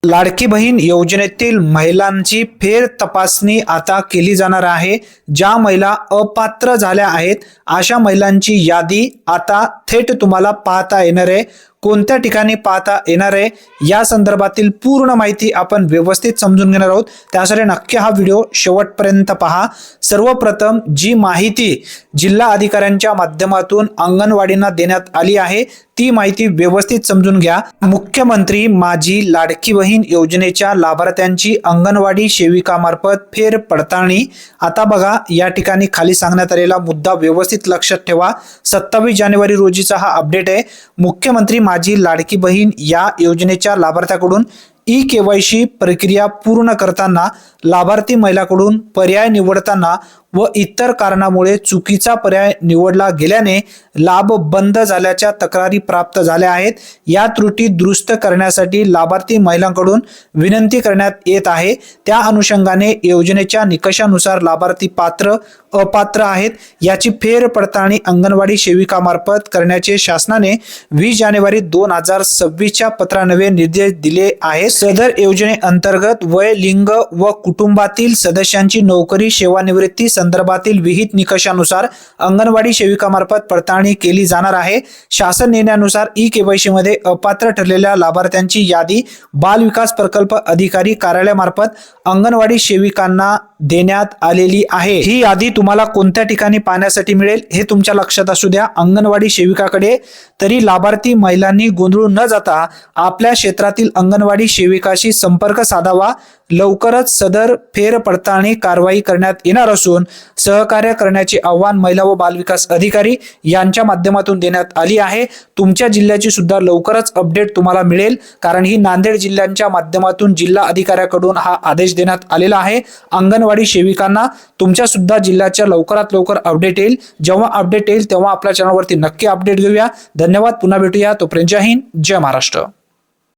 लाडकी बहीण योजनेतील महिलांची फेर तपासणी आता केली जाणार आहे। ज्या महिला अपात्र झाल्या आहेत अशा महिलांची यादी आता थेट तुम्हाला पाहता येणार आहे। कोणत्या ठिकाणी पाहता येणार आहे या संदर्भातील पूर्ण माहिती आपण व्यवस्थित समजून घेणार आहोत। त्यासाठी नक्की हा व्हिडिओ शेवटपर्यंत पहा। सर्वप्रथम जी माहिती जिल्हा अधिकाऱ्यांच्या माध्यमातून अंगणवाडींना देण्यात आली आहे ती माहिती व्यवस्थित समजून घ्या। मुख्यमंत्री माझी लाडकी बहीण योजनेच्या लाभार्थ्यांची अंगणवाडी सेविकामार्फत फेर पडताळणी। आता बघा या ठिकाणी खाली सांगण्यात आलेला मुद्दा व्यवस्थित लक्षात ठेवा। 27 जानेवारी रोजीचा हा अपडेट आहे। मुख्यमंत्री माझी लाडकी बहीण या योजनेच्या लाभार्थ्याकडून ई-केवायसी प्रक्रिया पूर्ण करताना लाभार्थी महिलाकडून पर्याय निवडताना व इतर कारणामुळे चुकीचा पर्याय निवडला गेल्याने लाभ बंद झाल्याच्या तक्रारी प्राप्त झाल्या आहेत। या त्रुटी दुरुस्त करण्यासाठी लाभार्थी महिलांकडून विनंती करण्यात येत आहे। त्या अनुषंगाने योजनेच्या निकषानुसार लाभार्थी पात्र अपात्र आहेत याची फेर पडताळणी अंगणवाडी सेविकामार्फत करण्याचे शासनाने 20 जानेवारी 2026च्या पत्रान्वये निर्देश दिले आहेत। सदर योजनेअंतर्गत वय, लिंग व कुटुंबातील सदस्यांची नोकरी, सेवानिवृत्ती संदर्भातील विहित निकषानुसार अंगणवाडी सेविकामार्फत पडताळणी केली जाणार आहे। शासन निर्णयानुसार ई-केवायसी मध्ये अपात्र ठरलेल्या लाभार्थ्यांची यादी बाल विकास प्रकल्प अधिकारी कार्यालयामार्फत अंगणवाडी सेविकांना देण्यात आलेली आहे। ही यादी तुम्हाला कोणत्या ठिकाणी पाहण्यासाठी मिळेल हे तुमच्या लक्षात असू द्या। अंगणवाडी सेविकाकडे तरी लाभार्थी महिलांनी गोंधळून न जाता आपल्या क्षेत्रातील अंगणवाडी सेविकाशी संपर्क साधावा। लवकरच सदर फेर पडताळणी कारवाई करण्यात येणार असून सहकार्य करण्याचे आव्हान महिला व बाल विकास अधिकारी यांच्या माध्यमातून देण्यात आली आहे। तुमच्या जिल्ह्याची सुद्धा लवकरच अपडेट तुम्हाला मिळेल, कारण ही नांदेड जिल्ह्यांच्या माध्यमातून जिल्हा अधिकाऱ्याकडून हा आदेश देण्यात आलेला आहे। अंगणवाडी सेविकांना तुमच्या सुद्धा जिल्ह्याच्या लवकरात लवकर अपडेट येईल। जेव्हा अपडेट येईल तेव्हा आपल्या चॅनलवरती नक्की अपडेट घेऊया। धन्यवाद, पुन्हा भेटूया। तोपर्यंत जय हिंद, जय महाराष्ट्र।